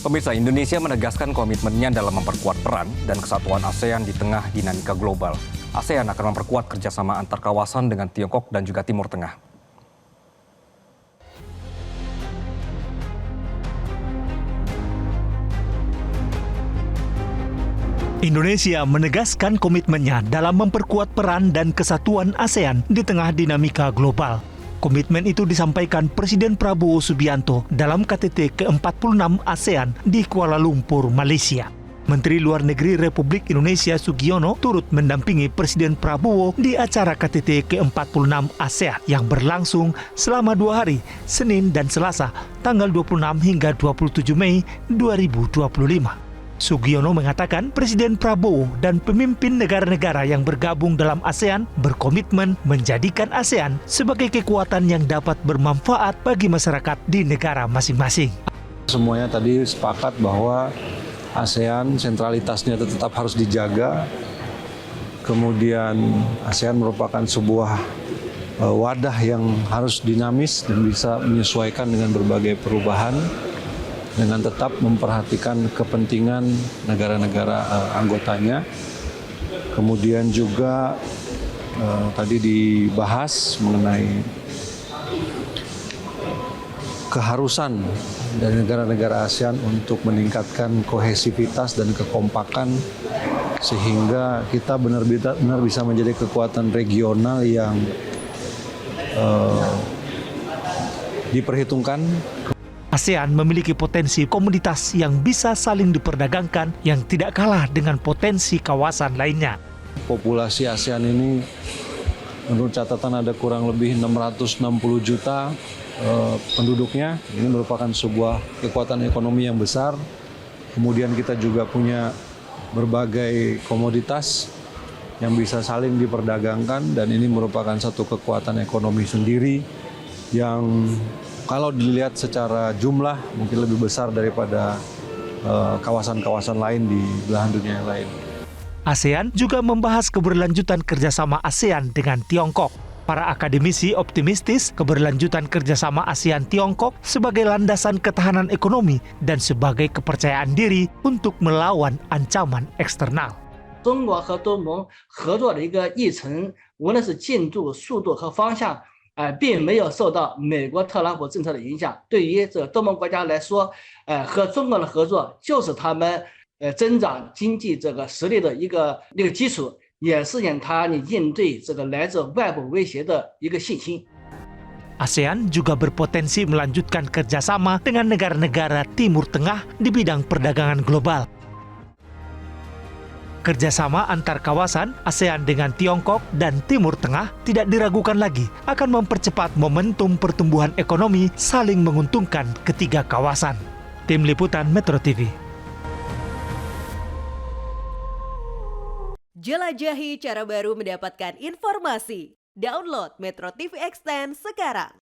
Pemirsa, Indonesia menegaskan komitmennya dalam memperkuat peran dan kesatuan ASEAN di tengah dinamika global. ASEAN akan memperkuat kerjasama antar kawasan dengan Tiongkok dan juga Timur Tengah. Indonesia menegaskan komitmennya dalam memperkuat peran dan kesatuan ASEAN di tengah dinamika global. Komitmen itu disampaikan Presiden Prabowo Subianto dalam KTT ke-46 ASEAN di Kuala Lumpur, Malaysia. Menteri Luar Negeri Republik Indonesia Sugiono turut mendampingi Presiden Prabowo di acara KTT ke-46 ASEAN yang berlangsung selama 2 hari, Senin dan Selasa, tanggal 26 hingga 27 Mei 2025. Sugiono mengatakan Presiden Prabowo dan pemimpin negara-negara yang bergabung dalam ASEAN berkomitmen menjadikan ASEAN sebagai kekuatan yang dapat bermanfaat bagi masyarakat di negara masing-masing. Semuanya tadi sepakat bahwa ASEAN sentralitasnya tetap harus dijaga. Kemudian ASEAN merupakan sebuah wadah yang harus dinamis dan bisa menyesuaikan dengan berbagai perubahan, dengan tetap memperhatikan kepentingan negara-negara anggotanya. Kemudian juga tadi dibahas mengenai keharusan dari negara-negara ASEAN untuk meningkatkan kohesivitas dan kekompakan sehingga kita benar-benar bisa menjadi kekuatan regional yang diperhitungkan. ASEAN memiliki potensi komoditas yang bisa saling diperdagangkan yang tidak kalah dengan potensi kawasan lainnya. Populasi ASEAN ini menurut catatan ada kurang lebih 660 juta penduduknya. Ini merupakan sebuah kekuatan ekonomi yang besar. Kemudian kita juga punya berbagai komoditas yang bisa saling diperdagangkan dan ini merupakan satu kekuatan ekonomi sendiri yang kalau dilihat secara jumlah mungkin lebih besar daripada kawasan-kawasan lain di belahan dunia yang lain. ASEAN juga membahas keberlanjutan kerjasama ASEAN dengan Tiongkok. Para akademisi optimistis keberlanjutan kerjasama ASEAN-Tiongkok sebagai landasan ketahanan ekonomi dan sebagai kepercayaan diri untuk melawan ancaman eksternal. 中国和东盟合作的一个议程，无论是进度、速度和方向，并没有受到美国特朗普政策的影响。对于这个东盟国家来说，和中国的合作就是他们增长经济这个实力的一个基础，也是让他应对这个来自外部威胁的一个信心。 ASEAN juga berpotensi melanjutkan kerjasama dengan negara-negara Timur Tengah di bidang perdagangan global. Kerjasama antar kawasan ASEAN dengan Tiongkok dan Timur Tengah tidak diragukan lagi akan mempercepat momentum pertumbuhan ekonomi saling menguntungkan ketiga kawasan. Tim Liputan Metro TV. Jelajahi cara baru mendapatkan informasi. Download Metro TV Extend sekarang.